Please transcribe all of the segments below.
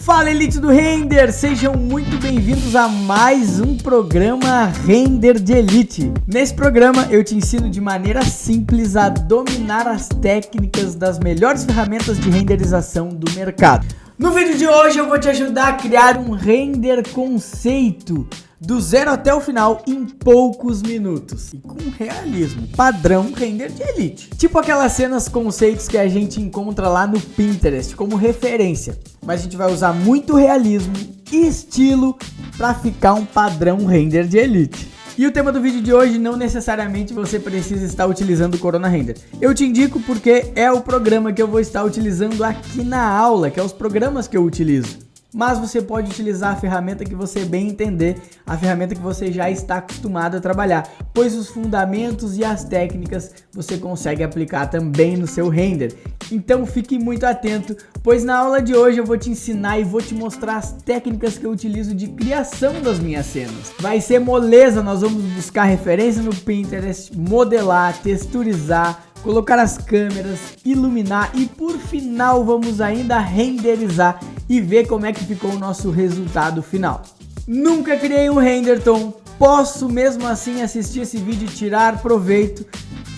Fala, Elite do Render! Sejam muito bem-vindos a mais um programa Render de Elite. Nesse programa eu te ensino de maneira simples a dominar as técnicas das melhores ferramentas de renderização do mercado. No vídeo de hoje eu vou te ajudar a criar um render conceito do zero até o final em poucos minutos e com realismo padrão render de elite, tipo aquelas cenas conceitos que a gente encontra lá no Pinterest como referência, mas a gente vai usar muito realismo e estilo para ficar um padrão render de elite. E o tema do vídeo de hoje não necessariamente você precisa estar utilizando o Corona Render. Eu te indico porque é o programa que eu vou estar utilizando aqui na aula, que é os programas que eu utilizo. Mas você pode utilizar a ferramenta que você bem entender, a ferramenta que você já está acostumado a trabalhar, pois os fundamentos e as técnicas você consegue aplicar também no seu render. Então fique muito atento, pois na aula de hoje eu vou te ensinar e vou te mostrar as técnicas que eu utilizo de criação das minhas cenas. Vai ser moleza, nós vamos buscar referência no Pinterest, modelar, texturizar, colocar as câmeras, iluminar e por final vamos ainda renderizar e ver como é que ficou o nosso resultado final. Nunca criei um Renderton, posso mesmo assim assistir esse vídeo e tirar proveito?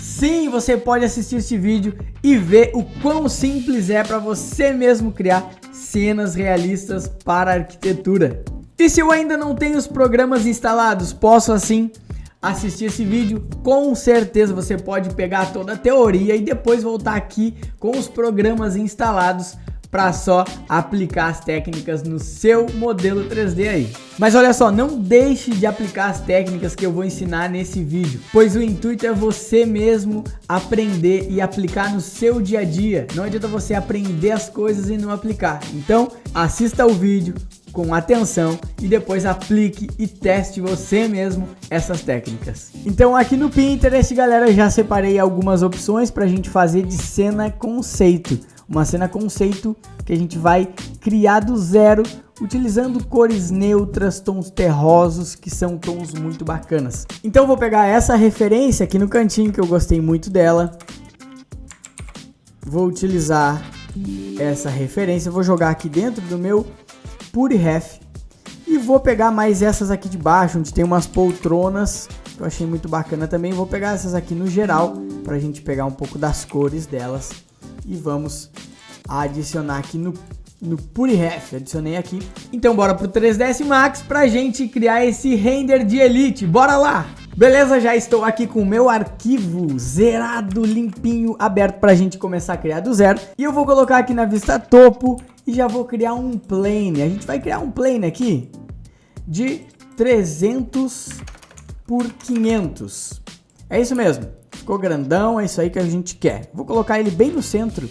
Sim, você pode assistir este vídeo e ver o quão simples é para você mesmo criar cenas realistas para arquitetura. E se eu ainda não tenho os programas instalados, posso assim assistir esse vídeo? Com certeza você pode pegar toda a teoria e depois voltar aqui com os programas instalados para só aplicar as técnicas no seu modelo 3D aí. Mas olha só, não deixe de aplicar as técnicas que eu vou ensinar nesse vídeo, pois o intuito é você mesmo aprender e aplicar no seu dia a dia. Não adianta você aprender as coisas e não aplicar. Então, assista o vídeo com atenção e depois aplique e teste você mesmo essas técnicas. Então aqui no Pinterest, galera, eu já separei algumas opções para a gente fazer de cena conceito. Uma cena conceito que a gente vai criar do zero, utilizando cores neutras, tons terrosos, que são tons muito bacanas. Então eu vou pegar essa referência aqui no cantinho, que eu gostei muito dela. Vou utilizar essa referência, vou jogar aqui dentro do meu PureRef e vou pegar mais essas aqui de baixo, onde tem umas poltronas que eu achei muito bacana também. Vou pegar essas aqui no geral para a gente pegar um pouco das cores delas e vamos adicionar aqui no PureRef. Adicionei aqui. Então bora pro 3ds Max pra gente criar esse render de elite. Bora lá! Beleza, já estou aqui com o meu arquivo zerado, limpinho, aberto pra gente começar a criar do zero. E eu vou colocar aqui na vista topo e já vou criar um plane. A gente vai criar um plane aqui de 300 por 500. É isso mesmo. Ficou grandão, é isso aí que a gente quer. Vou colocar ele bem no centro,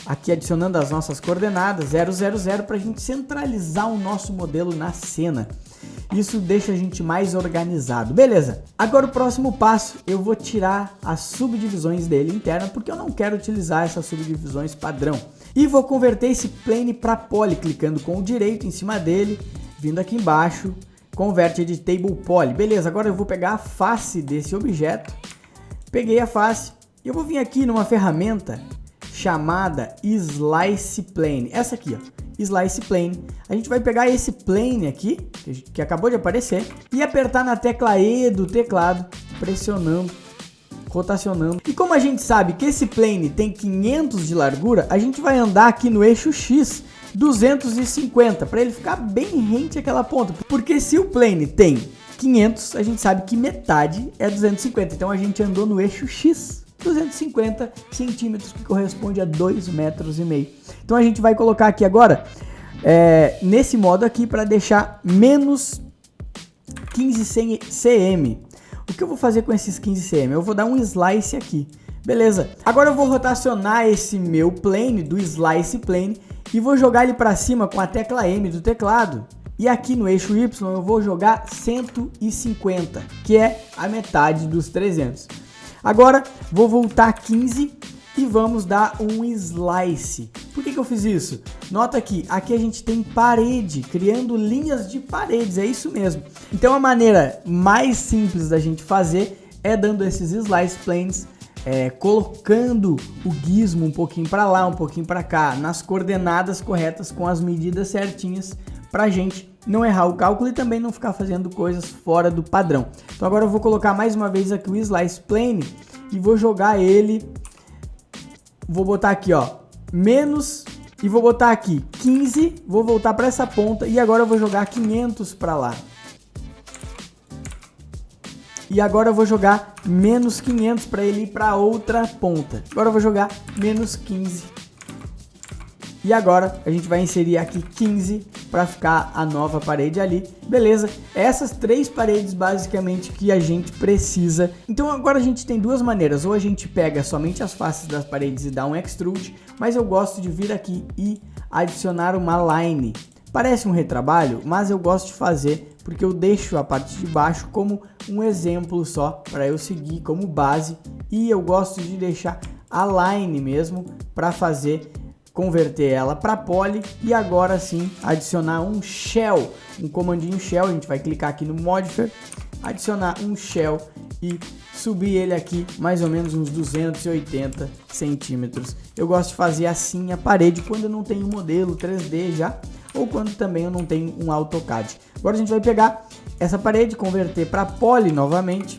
aqui adicionando as nossas coordenadas 000 para a gente centralizar o nosso modelo na cena. Isso deixa a gente mais organizado. Beleza, agora o próximo passo, eu vou tirar as subdivisões dele interna, porque eu não quero utilizar essas subdivisões padrão. E vou converter esse plane para poly, clicando com o direito em cima dele, vindo aqui embaixo, converte editable poly. Beleza, agora eu vou pegar a face desse objeto. Peguei a face e eu vou vir aqui numa ferramenta chamada Slice Plane. Essa aqui, ó, Slice Plane. A gente vai pegar esse plane aqui, que acabou de aparecer, e apertar na tecla E do teclado, pressionando, rotacionando. E como a gente sabe que esse plane tem 500 de largura, a gente vai andar aqui no eixo X 250, para ele ficar bem rente àquela ponta. Porque se o plane tem 500, a gente sabe que metade é 250, então a gente andou no eixo X 250 centímetros, que corresponde a 2,5 metros. Então a gente vai colocar aqui agora, nesse modo aqui, para deixar menos 15 cm. O que eu vou fazer com esses 15 cm? Eu vou dar um slice aqui, beleza? Agora eu vou rotacionar esse meu plane, do Slice Plane, e vou jogar ele para cima com a tecla M do teclado. E aqui no eixo Y eu vou jogar 150, que é a metade dos 300. Agora vou voltar 15 e vamos dar um slice. Por que eu fiz isso? Nota que aqui a gente tem parede, criando linhas de paredes, é isso mesmo. Então a maneira mais simples da gente fazer é dando esses slice planes colocando o gizmo um pouquinho para lá, um pouquinho para cá, nas coordenadas corretas, com as medidas certinhas, pra gente não errar o cálculo e também não ficar fazendo coisas fora do padrão. Então agora eu vou colocar mais uma vez aqui o Slice Plane e vou jogar ele, vou botar aqui ó, menos, e vou botar aqui 15, vou voltar para essa ponta e agora eu vou jogar 500 para lá. E agora eu vou jogar menos 500 para ele ir para outra ponta. Agora eu vou jogar menos 15. E agora a gente vai inserir aqui 15 para ficar a nova parede ali. Beleza? Essas 3 paredes basicamente que a gente precisa. Então agora a gente tem duas maneiras. Ou a gente pega somente as faces das paredes e dá um extrude. Mas eu gosto de vir aqui e adicionar uma line. Parece um retrabalho, mas eu gosto de fazer porque eu deixo a parte de baixo como um exemplo só para eu seguir como base. E eu gosto de deixar a line mesmo para fazer, converter ela para poly e agora sim adicionar um shell, um comandinho shell. A gente vai clicar aqui no modifier, adicionar um shell e subir ele aqui mais ou menos uns 280 centímetros. Eu gosto de fazer assim a parede quando eu não tenho modelo 3D já, ou quando também eu não tenho um AutoCAD. Agora a gente vai pegar essa parede, converter para poly novamente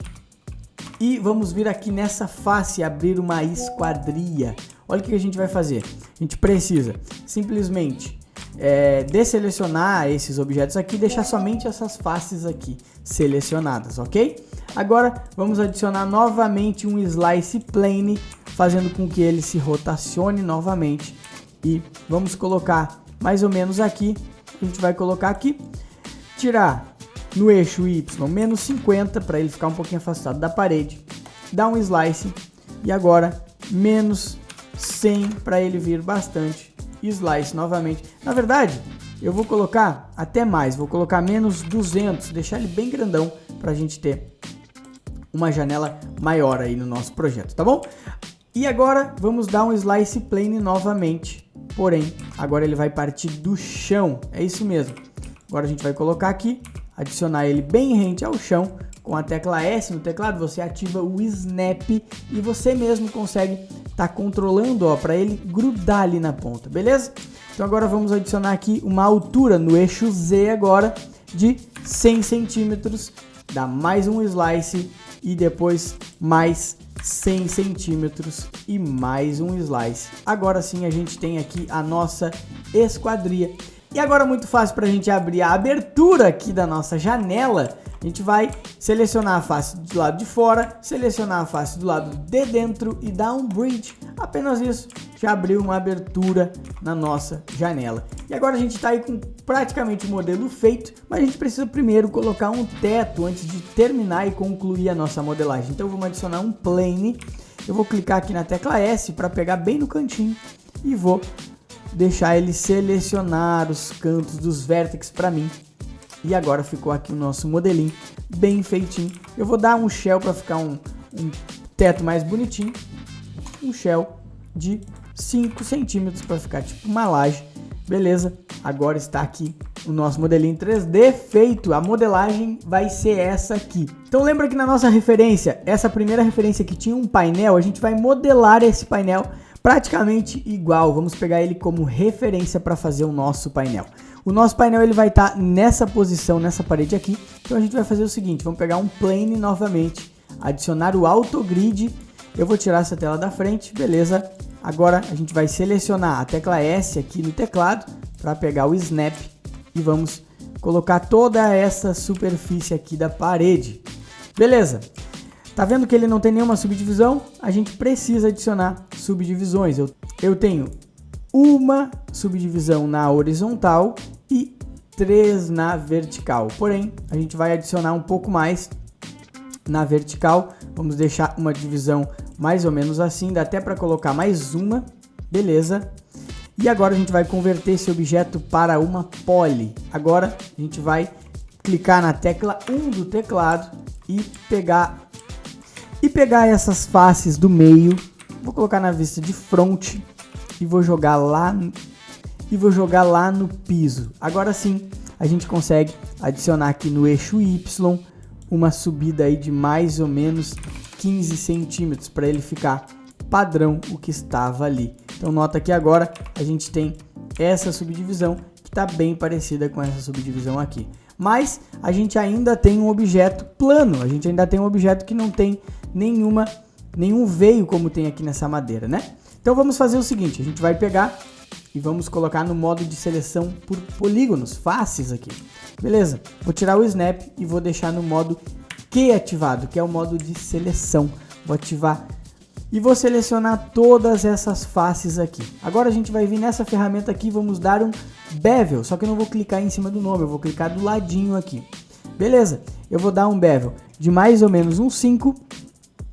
e vamos vir aqui nessa face abrir uma esquadria. Olha o que a gente vai fazer. A gente precisa simplesmente desselecionar esses objetos aqui e deixar somente essas faces aqui selecionadas, ok? Agora vamos adicionar novamente um Slice Plane, fazendo com que ele se rotacione novamente e vamos colocar mais ou menos aqui. A gente vai colocar aqui, tirar no eixo Y menos 50 para ele ficar um pouquinho afastado da parede, dar um slice e agora menos 100 para ele vir bastante, slice novamente. Na verdade eu vou colocar até mais, vou colocar menos 200, deixar ele bem grandão para a gente ter uma janela maior aí no nosso projeto, tá bom? E agora vamos dar um Slice Plane novamente, porém agora ele vai partir do chão, é isso mesmo. Agora a gente vai colocar aqui, adicionar ele bem rente ao chão. Com a tecla S no teclado você ativa o Snap e você mesmo consegue estar controlando para ele grudar ali na ponta, beleza? Então agora vamos adicionar aqui uma altura no eixo Z agora de 100 centímetros, dá mais um slice e depois mais 100 centímetros e mais um slice. Agora sim a gente tem aqui a nossa esquadria. E agora muito fácil para a gente abrir a abertura aqui da nossa janela. A gente vai selecionar a face do lado de fora, selecionar a face do lado de dentro e dar um bridge. Apenas isso, já abriu uma abertura na nossa janela. E agora a gente está aí com praticamente o modelo feito, mas a gente precisa primeiro colocar um teto antes de terminar e concluir a nossa modelagem. Então vamos adicionar um plane. Eu vou clicar aqui na tecla S para pegar bem no cantinho e vou deixar ele selecionar os cantos dos vértices para mim. E agora ficou aqui o nosso modelinho bem feitinho. Eu vou dar um shell para ficar um teto mais bonitinho. Um shell de 5 centímetros para ficar tipo uma laje. Beleza, agora está aqui o nosso modelinho 3D feito. A modelagem vai ser essa aqui. Então lembra que na nossa referência, essa primeira referência que tinha um painel, a gente vai modelar esse painel praticamente igual. Vamos pegar ele como referência para fazer o nosso painel. O nosso painel ele vai estar nessa posição, nessa parede aqui. Então a gente vai fazer o seguinte, vamos pegar um plane novamente, adicionar o AutoGrid. Eu vou tirar essa tela da frente, beleza? Agora a gente vai selecionar a tecla S aqui no teclado para pegar o Snap e vamos colocar toda essa superfície aqui da parede. Beleza? Tá vendo que ele não tem nenhuma subdivisão? A gente precisa adicionar subdivisões. Eu tenho uma subdivisão na horizontal e 3 na vertical. Porém, a gente vai adicionar um pouco mais na vertical. Vamos deixar uma divisão mais ou menos assim, dá até para colocar mais uma, beleza? E agora a gente vai converter esse objeto para uma poly. Agora a gente vai clicar na tecla 1 do teclado e pegar essas faces do meio. Vou colocar na vista de front e vou jogar lá no piso. Agora sim, a gente consegue adicionar aqui no eixo Y uma subida aí de mais ou menos 15 centímetros para ele ficar padrão o que estava ali. Então nota que agora a gente tem essa subdivisão que está bem parecida com essa subdivisão aqui. Mas a gente ainda tem um objeto plano, a gente ainda tem um objeto que não tem nenhum veio como tem aqui nessa madeira, né? Então vamos fazer o seguinte, a gente vai pegar e vamos colocar no modo de seleção por polígonos, faces aqui. Beleza, vou tirar o snap e vou deixar no modo Q ativado, que é o modo de seleção. Vou ativar e vou selecionar todas essas faces aqui. Agora a gente vai vir nessa ferramenta aqui, vamos dar um bevel, só que eu não vou clicar em cima do nome, eu vou clicar do ladinho aqui. Beleza, eu vou dar um bevel de mais ou menos um 5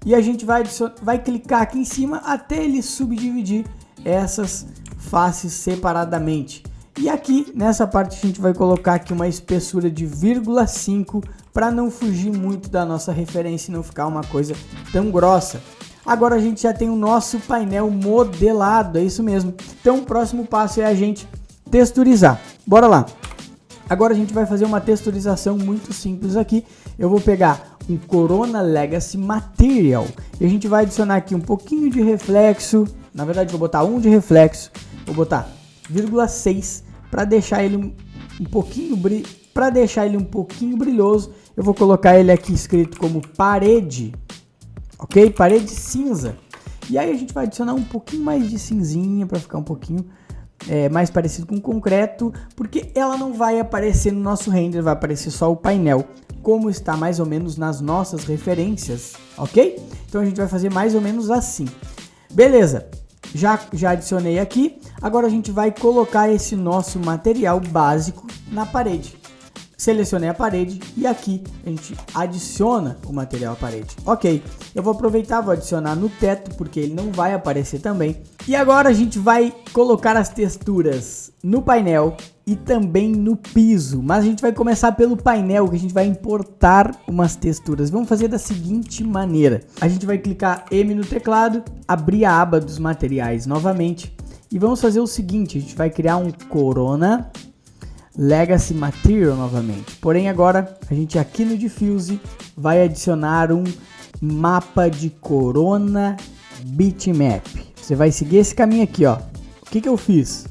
e a gente vai clicar aqui em cima até ele subdividir essas faces separadamente. E aqui nessa parte a gente vai colocar aqui uma espessura de 0,5 para não fugir muito da nossa referência e não ficar uma coisa tão grossa. Agora a gente já tem o nosso painel modelado, é isso mesmo. Então o próximo passo é a gente texturizar. Bora lá. Agora a gente vai fazer uma texturização muito simples aqui. Eu vou pegar um Corona Legacy Material e a gente vai adicionar aqui um pouquinho de reflexo. Na verdade vou botar 1 de reflexo, vou botar 0,6 para deixar ele um pouquinho brilhoso. Eu vou colocar ele aqui escrito como parede, ok? Parede cinza. E aí a gente vai adicionar um pouquinho mais de cinzinha para ficar um pouquinho mais parecido com concreto, porque ela não vai aparecer no nosso render, vai aparecer só o painel, como está mais ou menos nas nossas referências, ok? Então a gente vai fazer mais ou menos assim. Beleza, já adicionei aqui. Agora a gente vai colocar esse nosso material básico na parede. Selecionei a parede e aqui a gente adiciona o material à parede. Ok, eu vou aproveitar, vou adicionar no teto porque ele não vai aparecer também. E agora a gente vai colocar as texturas no painel e também no piso. Mas a gente vai começar pelo painel, que a gente vai importar umas texturas. Vamos fazer da seguinte maneira. A gente vai clicar M no teclado, abrir a aba dos materiais novamente. E vamos fazer o seguinte, a gente vai criar um Corona Legacy Material novamente. Porém agora a gente aqui no Diffuse vai adicionar um mapa de Corona Bitmap. Você vai seguir esse caminho aqui, ó. O que eu fiz?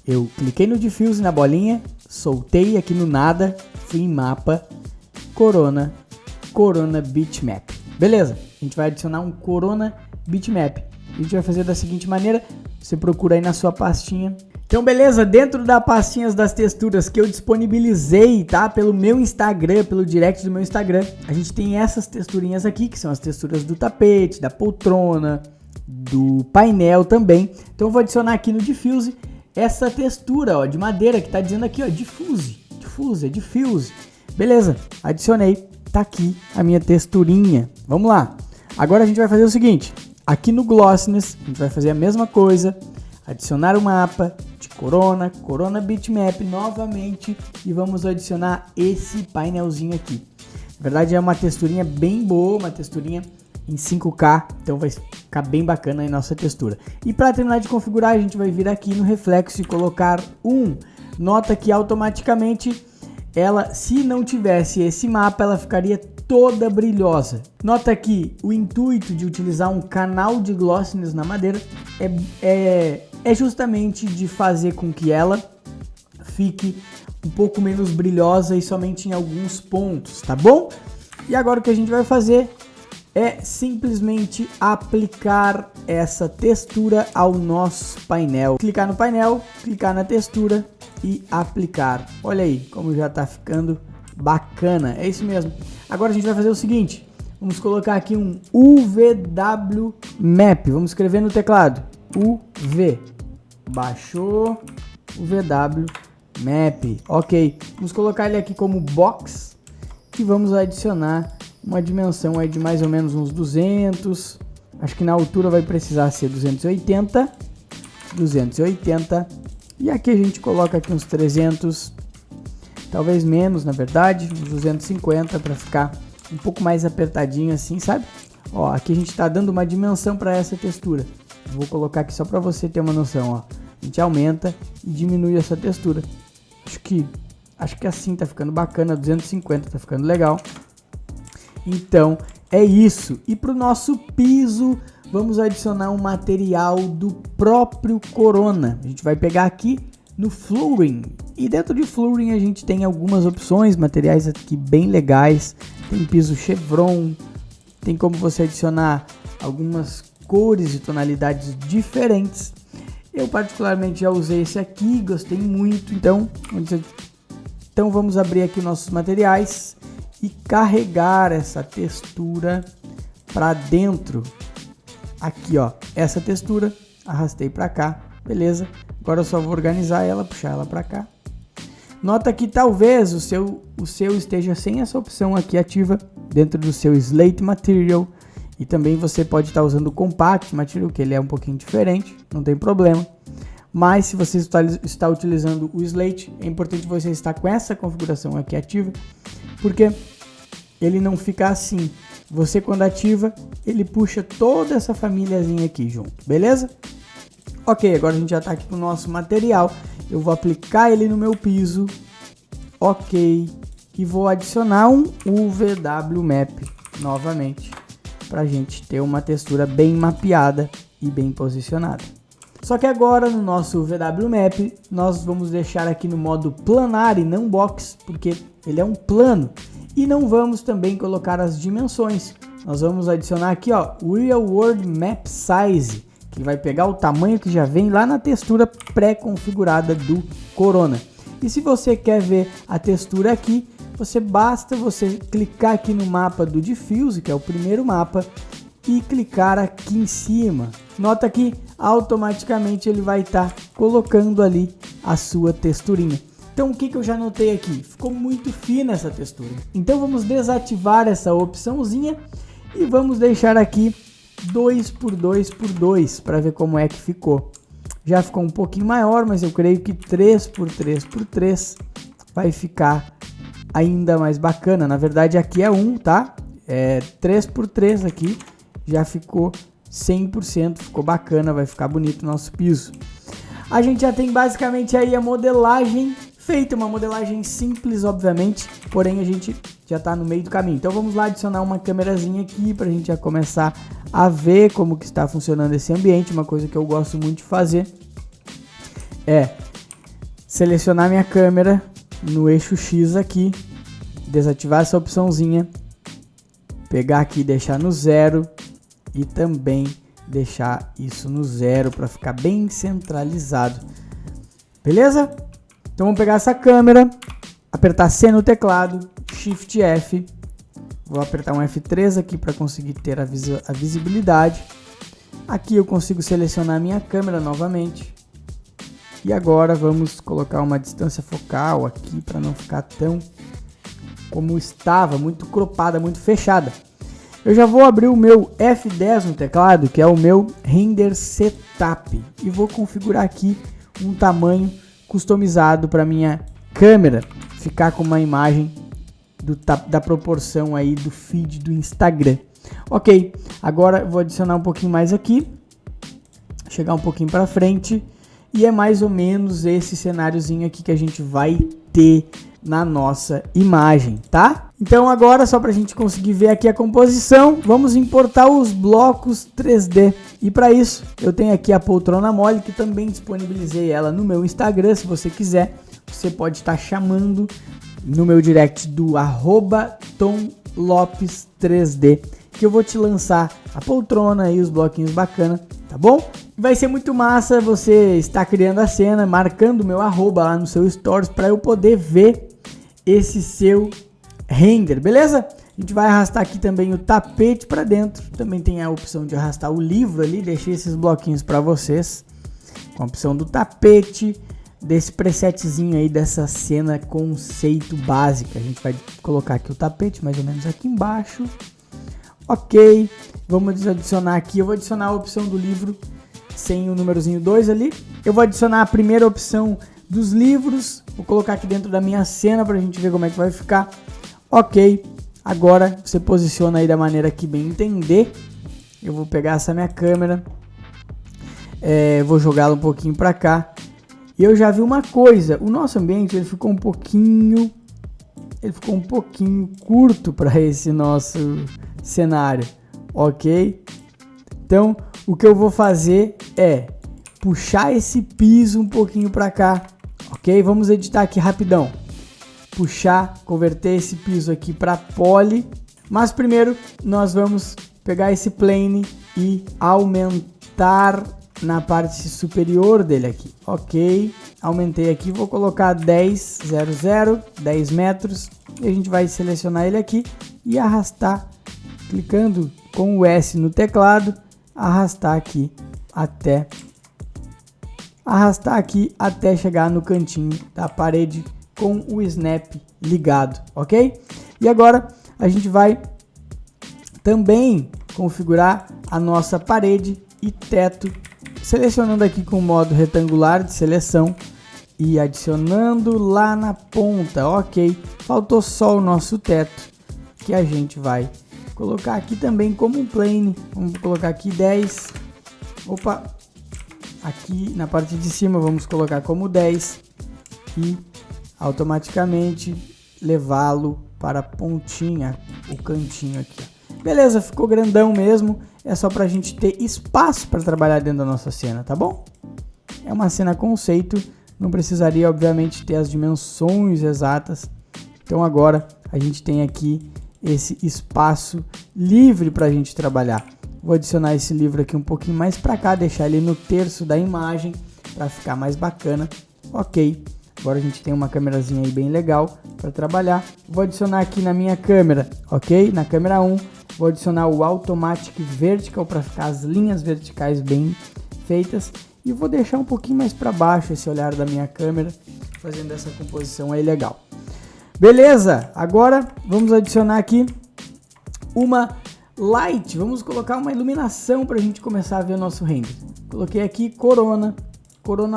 Eu cliquei no Diffuse na bolinha, soltei aqui no nada, fui em mapa, Corona Bitmap. Beleza? A gente vai adicionar um Corona Bitmap. A gente vai fazer da seguinte maneira, você procura aí na sua pastinha. Então beleza, dentro das pastinhas das texturas que eu disponibilizei, tá? Pelo meu Instagram, pelo direct do meu Instagram, a gente tem essas texturinhas aqui, que são as texturas do tapete, da poltrona, do painel também. Então eu vou adicionar aqui no Diffuse essa textura, ó, de madeira que tá dizendo aqui, ó, Diffuse. Beleza, adicionei, tá aqui a minha texturinha. Vamos lá. Agora a gente vai fazer o seguinte, aqui no Glossiness, a gente vai fazer a mesma coisa, adicionar o mapa de Corona Bitmap novamente e vamos adicionar esse painelzinho aqui. Na verdade é uma texturinha bem boa, uma texturinha em 5K, então vai ficar bem bacana a nossa textura. E para terminar de configurar, a gente vai vir aqui no reflexo e colocar 1. Nota que automaticamente ela, se não tivesse esse mapa, ela ficaria toda brilhosa. Nota que o intuito de utilizar um canal de glossiness na madeira é justamente de fazer com que ela fique um pouco menos brilhosa e somente em alguns pontos, tá bom? E agora o que a gente vai fazer é simplesmente aplicar essa textura ao nosso painel. Clicar no painel, clicar na textura e aplicar. Olha aí como já tá ficando bacana, é isso mesmo. Agora a gente vai fazer o seguinte, vamos colocar aqui um UVW Map, vamos escrever no teclado, UV, baixou, UVW Map, ok. Vamos colocar ele aqui como box e vamos adicionar uma dimensão aí de mais ou menos uns 200, acho que na altura vai precisar ser 280, e aqui a gente coloca aqui uns 300, talvez menos na verdade, uns 250 para ficar um pouco mais apertadinho assim, sabe? Ó, aqui a gente está dando uma dimensão para essa textura, vou colocar aqui só para você ter uma noção, ó. A gente aumenta e diminui essa textura, acho que assim tá ficando bacana, 250 tá ficando legal. Então, é isso. E para o nosso piso, vamos adicionar um material do próprio Corona. A gente vai pegar aqui no Flooring. E dentro de Flooring a gente tem algumas opções, materiais aqui bem legais. Tem piso chevron, tem como você adicionar algumas cores e tonalidades diferentes. Eu particularmente já usei esse aqui, gostei muito. Então vamos abrir aqui nossos materiais e carregar essa textura para dentro. Aqui, ó, essa textura, arrastei para cá, beleza? Agora eu só vou organizar ela, puxar ela para cá. Nota que talvez o seu esteja sem essa opção aqui ativa dentro do seu Slate Material. E também você pode estar usando o Compact Material, que ele é um pouquinho diferente, não tem problema. Mas se você está utilizando o Slate, é importante você estar com essa configuração aqui ativa, porque ele não fica assim. Você quando ativa, ele puxa toda essa famíliazinha aqui junto, beleza? Ok, agora a gente já está aqui com o nosso material. Eu vou aplicar ele no meu piso. Ok. E vou adicionar um UVW Map novamente, para a gente ter uma textura bem mapeada e bem posicionada. Só que agora no nosso VW Map, nós vamos deixar aqui no modo planar e não box, porque ele é um plano. E não vamos também colocar as dimensões. Nós vamos adicionar aqui, ó, o Real World Map Size, que vai pegar o tamanho que já vem lá na textura pré-configurada do Corona. E se você quer ver a textura aqui, basta você clicar aqui no mapa do Diffuse, que é o primeiro mapa, e clicar aqui em cima. Nota que automaticamente ele vai estar colocando ali a sua texturinha. Então o que eu já notei aqui? Ficou muito fina essa textura. Então vamos desativar essa opçãozinha e vamos deixar aqui 2x2x2 para ver como é que ficou. Já ficou um pouquinho maior, mas eu creio que 3x3x3 vai ficar ainda mais bacana. Na verdade aqui é 1, tá? É 3x3 aqui, já ficou 100%, ficou bacana, vai ficar bonito o nosso piso. A gente já tem basicamente aí a modelagem feita, uma modelagem simples, obviamente, porém a gente já está no meio do caminho. Então vamos lá adicionar uma câmerazinha aqui para a gente já começar a ver como que está funcionando esse ambiente. Uma coisa que eu gosto muito de fazer é selecionar minha câmera no eixo X aqui, desativar essa opçãozinha, pegar aqui e deixar no 0 e também deixar isso no 0 para ficar bem centralizado, beleza? Então vamos pegar essa câmera, apertar C no teclado, Shift F, vou apertar um F3 aqui para conseguir ter a visibilidade. Aqui eu consigo selecionar a minha câmera novamente. E agora vamos colocar uma distância focal aqui para não ficar tão como estava, muito cropada, muito fechada. Eu já vou abrir o meu F10 no teclado, que é o meu Render Setup, e vou configurar aqui um tamanho customizado para minha câmera ficar com uma imagem da proporção aí do feed do Instagram. Ok, agora eu vou adicionar um pouquinho mais aqui, chegar um pouquinho para frente, e é mais ou menos esse cenáriozinho aqui que a gente vai ter na nossa imagem, tá? Então agora, só para a gente conseguir ver aqui a composição, vamos importar os blocos 3D. E para isso, eu tenho aqui a poltrona mole, que também disponibilizei ela no meu Instagram. Se você quiser, você pode estar chamando no meu direct do @TomLopes3D, que eu vou te lançar a poltrona e os bloquinhos bacana, tá bom? Vai ser muito massa você estar criando a cena, marcando o meu arroba lá no seu stories para eu poder ver esse seu render, beleza? A gente vai arrastar aqui também o tapete para dentro. Também tem a opção de arrastar o livro ali. Deixei esses bloquinhos para vocês com a opção do tapete, desse presetzinho aí dessa cena conceito básica. A gente vai colocar aqui o tapete mais ou menos aqui embaixo. Ok, vamos adicionar aqui. Eu vou adicionar a opção do livro sem o númerozinho 2 ali. Eu vou adicionar a primeira opção dos livros. Vou colocar aqui dentro da minha cena para a gente ver como é que vai ficar. Ok, agora você posiciona aí da maneira que bem entender. Eu vou pegar essa minha câmera, vou jogá-la um pouquinho para cá. E eu já vi uma coisa, o nosso ambiente ele ficou um pouquinho curto para esse nosso cenário, ok? Então, o que eu vou fazer é puxar esse piso um pouquinho para cá, ok? Vamos editar aqui rapidão. Puxar, converter esse piso aqui para poly, mas primeiro nós vamos pegar esse plane e aumentar na parte superior dele aqui, ok? Aumentei aqui, vou colocar 10 metros e a gente vai selecionar ele aqui e arrastar, clicando com o S no teclado, arrastar aqui até chegar no cantinho da parede com o snap ligado, ok? E agora a gente vai também configurar a nossa parede e teto, selecionando aqui com o modo retangular de seleção e adicionando lá na ponta, ok? Faltou só o nosso teto, que a gente vai colocar aqui também como um plane. Vamos colocar aqui 10, aqui na parte de cima vamos colocar como 10 e automaticamente levá-lo para a pontinha, o cantinho aqui. Beleza, ficou grandão mesmo, é só para a gente ter espaço para trabalhar dentro da nossa cena, tá bom? É uma cena conceito, não precisaria obviamente ter as dimensões exatas, então agora a gente tem aqui esse espaço livre para a gente trabalhar. Vou adicionar esse livro aqui um pouquinho mais para cá, deixar ele no terço da imagem para ficar mais bacana, ok? Agora a gente tem uma câmerazinha aí bem legal para trabalhar. Vou adicionar aqui na minha câmera, ok? Na câmera 1, vou adicionar o Automatic Vertical para ficar as linhas verticais bem feitas. E vou deixar um pouquinho mais para baixo esse olhar da minha câmera, fazendo essa composição aí legal. Beleza, agora vamos adicionar aqui uma light. Vamos colocar uma iluminação para a gente começar a ver o nosso render. Coloquei aqui Corona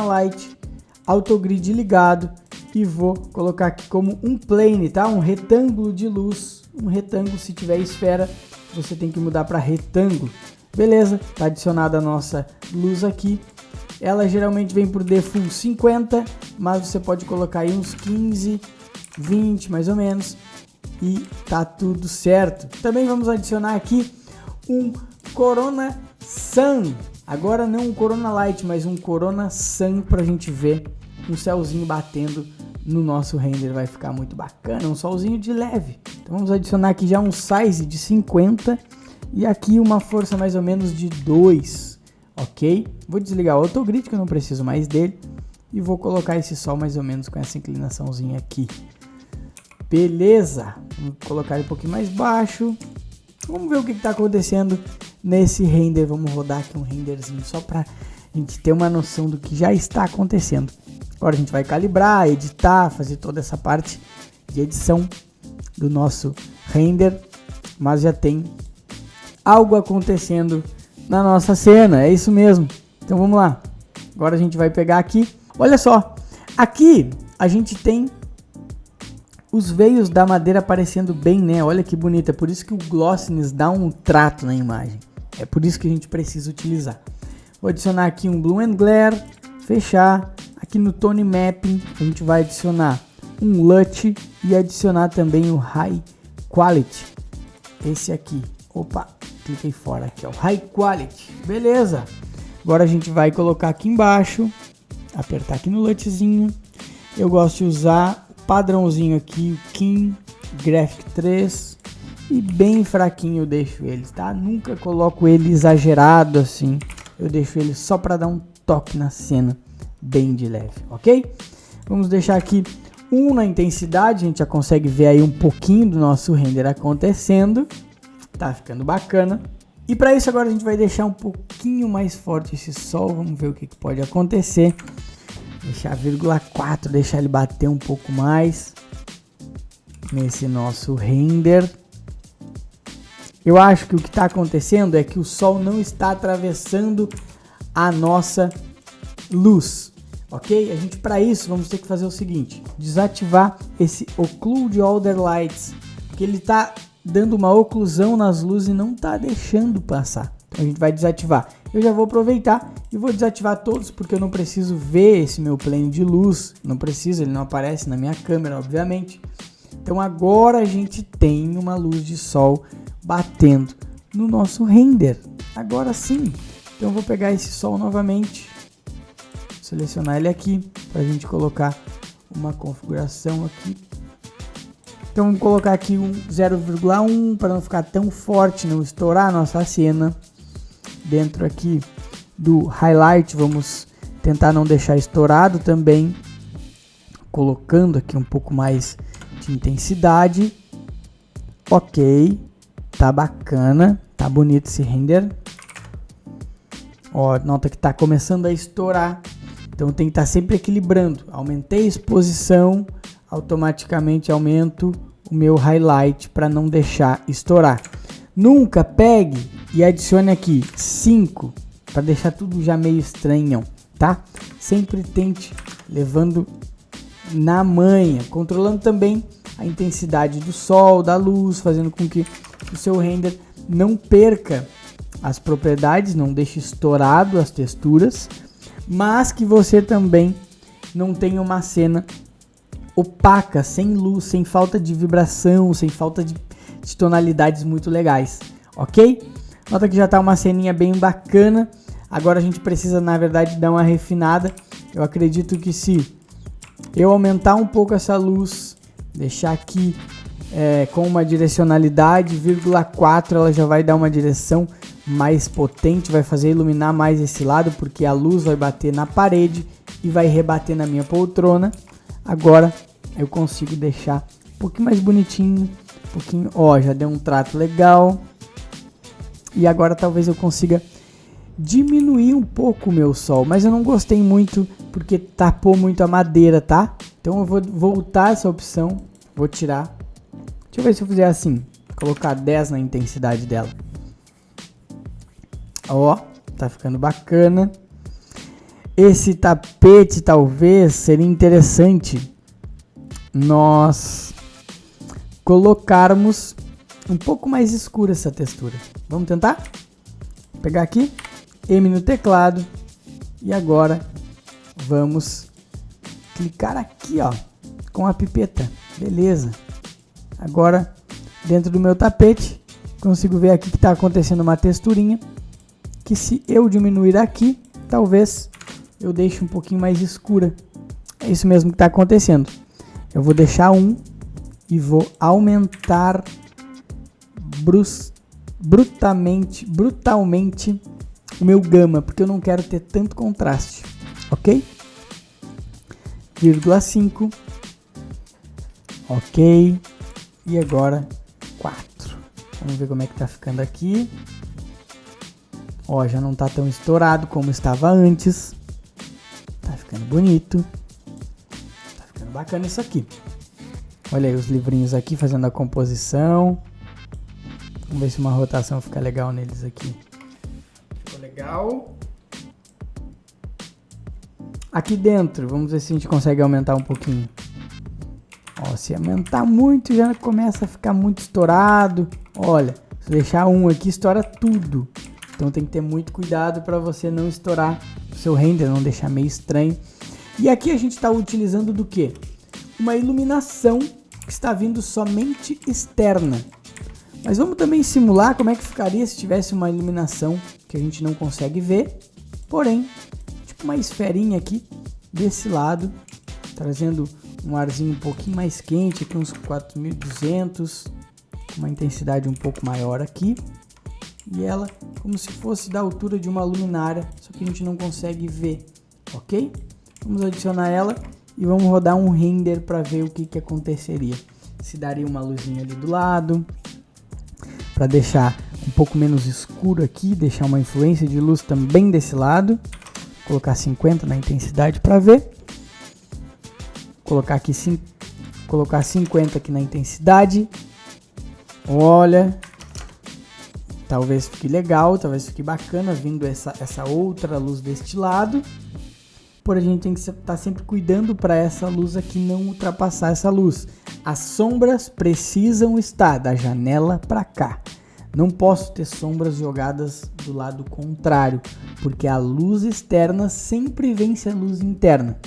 Light. Autogrid ligado e vou colocar aqui como um plane, tá? Um retângulo de luz, um retângulo. Se tiver esfera, você tem que mudar para retângulo. Beleza, tá adicionada a nossa luz aqui. Ela geralmente vem por default 50, mas você pode colocar aí uns 15, 20 mais ou menos e tá tudo certo. Também vamos adicionar aqui um Corona Sun. Agora não um Corona Light, mas um Corona Sun para a gente ver um céuzinho batendo no nosso render, vai ficar muito bacana, um solzinho de leve. Então vamos adicionar aqui já um size de 50 e aqui uma força mais ou menos de 2, ok? Vou desligar o Autogrid, que eu não preciso mais dele, e vou colocar esse sol mais ou menos com essa inclinaçãozinha aqui. Beleza, vamos colocar ele um pouquinho mais baixo. Vamos ver o que está acontecendo nesse render. Vamos rodar aqui um renderzinho só para a gente ter uma noção do que já está acontecendo. Agora a gente vai calibrar, editar, fazer toda essa parte de edição do nosso render, mas já tem algo acontecendo na nossa cena, é isso mesmo. Então vamos lá. Agora a gente vai pegar aqui, olha só, aqui a gente tem os veios da madeira aparecendo bem, né? Olha que bonito, é por isso que o glossiness dá um trato na imagem. É por isso que a gente precisa utilizar. Vou adicionar aqui um Blue and Glare, fechar. Aqui no Tone Mapping a gente vai adicionar um LUT e adicionar também o High Quality. Esse aqui, cliquei fora aqui, ó, High Quality. Beleza. Agora a gente vai colocar aqui embaixo, apertar aqui no LUTzinho. Eu gosto de usar o padrãozinho aqui, o King Graphic 3. E bem fraquinho eu deixo ele, tá? Nunca coloco ele exagerado assim. Eu deixo ele só para dar um toque na cena, bem de leve, ok? Vamos deixar aqui 1 na intensidade, a gente já consegue ver aí um pouquinho do nosso render acontecendo. Tá ficando bacana. E para isso agora a gente vai deixar um pouquinho mais forte esse sol, vamos ver o que pode acontecer. Deixar 0,4, deixar ele bater um pouco mais nesse nosso render. Eu acho que o que está acontecendo é que o sol não está atravessando a nossa luz, ok? A gente, para isso, vamos ter que fazer o seguinte: desativar esse Occlude Other Lights, porque ele está dando uma oclusão nas luzes e não está deixando passar. Então a gente vai desativar. Eu já vou aproveitar e vou desativar todos, porque eu não preciso ver esse meu plane de luz, não precisa, ele não aparece na minha câmera, obviamente. Então agora a gente tem uma luz de sol batendo no nosso render. Agora sim. Então eu vou pegar esse sol novamente, selecionar ele aqui para a gente colocar uma configuração aqui. Então vamos colocar aqui um 0,1 para não ficar tão forte, não estourar a nossa cena. Dentro aqui do highlight vamos tentar não deixar estourado também, colocando aqui um pouco mais de intensidade. Ok, tá bacana, tá bonito esse render. Ó, nota que tá começando a estourar, então tem que estar sempre equilibrando. Aumentei a exposição, automaticamente aumento o meu highlight para não deixar estourar. Nunca pegue e adicione aqui 5 para deixar tudo já meio estranho, tá? Sempre tente levando na manha, controlando também a intensidade do sol, da luz, fazendo com que o seu render não perca as propriedades, não deixe estourado as texturas, mas que você também não tenha uma cena opaca, sem luz, sem falta de vibração, sem falta de tonalidades muito legais, ok? Nota que já está uma ceninha bem bacana. Agora a gente precisa, na verdade, dar uma refinada. Eu acredito que se eu aumentar um pouco essa luz, deixar aqui com uma direcionalidade, 0,4, ela já vai dar uma direção mais potente, vai fazer iluminar mais esse lado, porque a luz vai bater na parede e vai rebater na minha poltrona. Agora eu consigo deixar um pouquinho mais bonitinho, um pouquinho, ó, já deu um trato legal. E agora talvez eu consiga diminuir um pouco o meu sol, mas eu não gostei muito porque tapou muito a madeira, tá? Então eu vou voltar essa opção, vou tirar. Deixa eu ver se eu fizer assim, colocar 10 na intensidade dela. Ó, tá ficando bacana. Esse tapete talvez seria interessante nós colocarmos um pouco mais escura essa textura. Vamos tentar? Vou pegar aqui, M no teclado, e agora vamos clicar aqui, ó, com a pipeta. Beleza. Agora, dentro do meu tapete, consigo ver aqui que está acontecendo uma texturinha, que se eu diminuir aqui, talvez eu deixe um pouquinho mais escura. É isso mesmo que está acontecendo. Eu vou deixar 1 e vou aumentar brutalmente o meu gama, porque eu não quero ter tanto contraste, ok? 0,5, ok, e agora 4. Vamos ver como é que tá ficando aqui. Ó, já não tá tão estourado como estava antes. Tá ficando bonito. Tá ficando bacana isso aqui. Olha aí os livrinhos aqui fazendo a composição. Vamos ver se uma rotação fica legal neles aqui. Ficou legal. Aqui dentro, vamos ver se a gente consegue aumentar um pouquinho. Ó, se aumentar muito já começa a ficar muito estourado. Olha, se deixar 1 aqui estoura tudo. Então tem que ter muito cuidado para você não estourar o seu render, não deixar meio estranho. E aqui a gente está utilizando do que? Uma iluminação que está vindo somente externa. Mas vamos também simular como é que ficaria se tivesse uma iluminação que a gente não consegue ver. Porém, tipo uma esferinha aqui desse lado, trazendo um arzinho um pouquinho mais quente, aqui uns 4200, uma intensidade um pouco maior aqui. E ela como se fosse da altura de uma luminária, só que a gente não consegue ver, ok? Vamos adicionar ela e vamos rodar um render para ver o que aconteceria. Se daria uma luzinha ali do lado, para deixar um pouco menos escuro aqui, deixar uma influência de luz também desse lado. Colocar 50 na intensidade para ver. Colocar aqui colocar 50 aqui na intensidade. Olha, talvez fique legal, talvez fique bacana vindo essa outra luz deste lado. Porém, a gente tem que estar sempre cuidando para essa luz aqui não ultrapassar essa luz. As sombras precisam estar da janela para cá. Não posso ter sombras jogadas do lado contrário, porque a luz externa sempre vence a luz interna.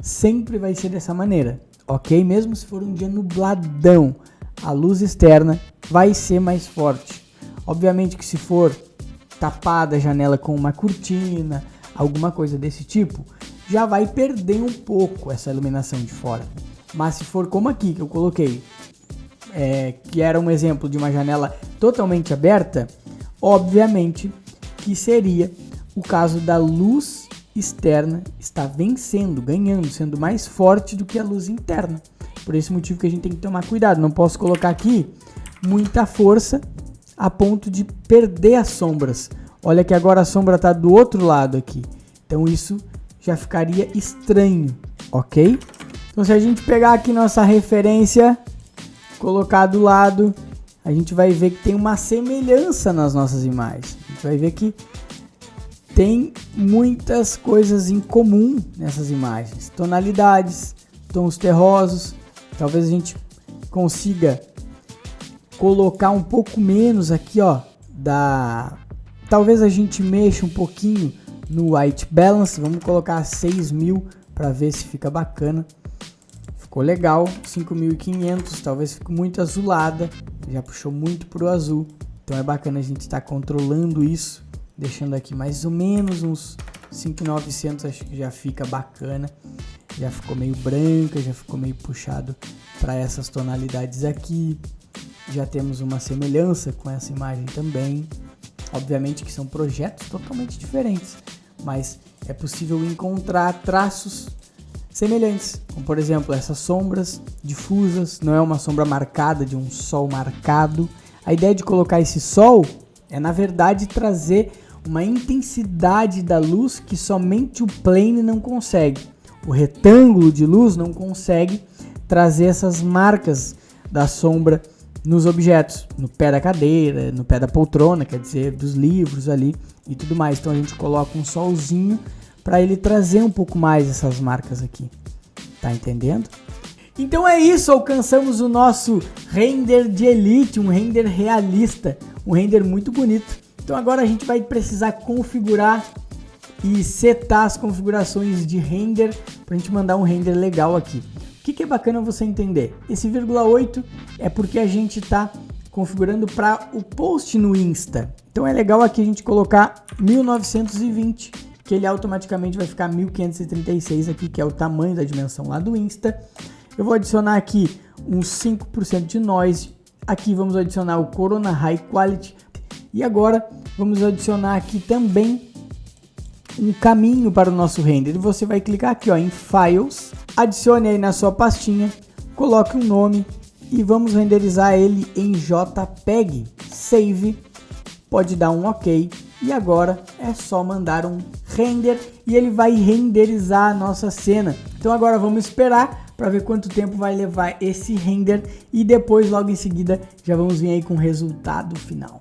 Sempre vai ser dessa maneira, ok? Mesmo se for um dia nubladão, a luz externa vai ser mais forte. Obviamente que se for tapada a janela com uma cortina, alguma coisa desse tipo, já vai perder um pouco essa iluminação de fora. Mas se for como aqui que eu coloquei, que era um exemplo de uma janela totalmente aberta, obviamente que seria o caso da luz externa estar vencendo, ganhando, sendo mais forte do que a luz interna. Por esse motivo que a gente tem que tomar cuidado. Não posso colocar aqui muita força a ponto de perder as sombras. Olha que agora a sombra está do outro lado aqui. Então isso já ficaria estranho, ok? Então se a gente pegar aqui nossa referência, colocar do lado, a gente vai ver que tem uma semelhança nas nossas imagens. A gente vai ver que tem muitas coisas em comum nessas imagens. Tonalidades, tons terrosos. Talvez a gente consiga colocar um pouco menos aqui, ó, talvez a gente mexa um pouquinho no white balance. Vamos colocar 6.000 para ver se fica bacana. Ficou legal, 5.500, talvez fique muito azulada, já puxou muito pro azul. Então é bacana a gente estar controlando isso, deixando aqui mais ou menos uns 5.900, acho que já fica bacana. Já ficou meio branca, já ficou meio puxado para essas tonalidades aqui. Já temos uma semelhança com essa imagem também. Obviamente que são projetos totalmente diferentes, mas é possível encontrar traços semelhantes, como por exemplo essas sombras difusas. Não é uma sombra marcada de um sol marcado. A ideia de colocar esse sol é na verdade trazer uma intensidade da luz que somente o plane não consegue. O retângulo de luz não consegue trazer essas marcas da sombra nos objetos, no pé da cadeira, no pé da poltrona, quer dizer, dos livros ali e tudo mais. Então a gente coloca um solzinho para ele trazer um pouco mais essas marcas aqui. Tá entendendo? Então é isso, alcançamos o nosso render de elite, um render realista, um render muito bonito. Então agora a gente vai precisar configurar e setar as configurações de render para a gente mandar um render legal aqui. O que é bacana você entender? Esse 0,8 é porque a gente está configurando para o post no Insta. Então é legal aqui a gente colocar 1920, que ele automaticamente vai ficar 1536 aqui, que é o tamanho da dimensão lá do Insta. Eu vou adicionar aqui uns 5% de noise. Aqui vamos adicionar o Corona High Quality. E agora vamos adicionar aqui também um caminho para o nosso render. E você vai clicar aqui, ó, em Files, adicione aí na sua pastinha, coloque um nome e vamos renderizar ele em JPEG. Save, pode dar um OK. E agora é só mandar um render e ele vai renderizar a nossa cena. Então agora vamos esperar para ver quanto tempo vai levar esse render e depois logo em seguida já vamos vir aí com o resultado final.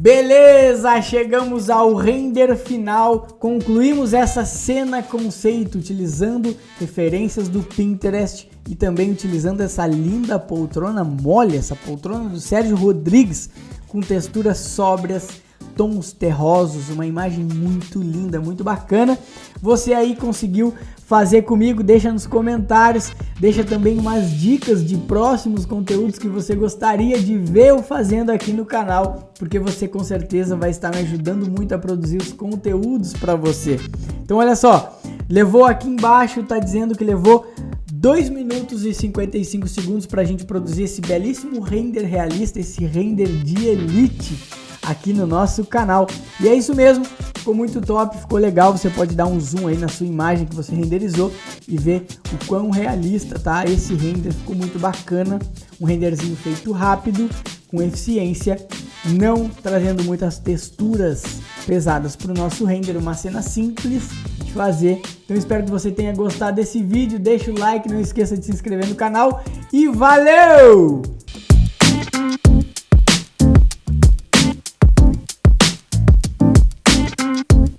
Beleza, chegamos ao render final, concluímos essa cena conceito utilizando referências do Pinterest e também utilizando essa linda poltrona mole, essa poltrona do Sérgio Rodrigues com texturas sóbrias, tons terrosos, uma imagem muito linda, muito bacana. Você aí conseguiu fazer comigo? Deixa nos comentários, deixa também umas dicas de próximos conteúdos que você gostaria de ver eu fazendo aqui no canal, porque você com certeza vai estar me ajudando muito a produzir os conteúdos para você. Então olha só, levou aqui embaixo, tá dizendo que levou 2 minutos e 55 segundos para a gente produzir esse belíssimo render realista, esse render de elite aqui no nosso canal. E é isso mesmo, ficou muito top, ficou legal. Você pode dar um zoom aí na sua imagem que você renderizou e ver o quão realista tá esse render. Ficou muito bacana, um renderzinho feito rápido, com eficiência, não trazendo muitas texturas pesadas para o nosso render, uma cena simples de fazer. Então espero que você tenha gostado desse vídeo, deixa o like, não esqueça de se inscrever no canal e valeu!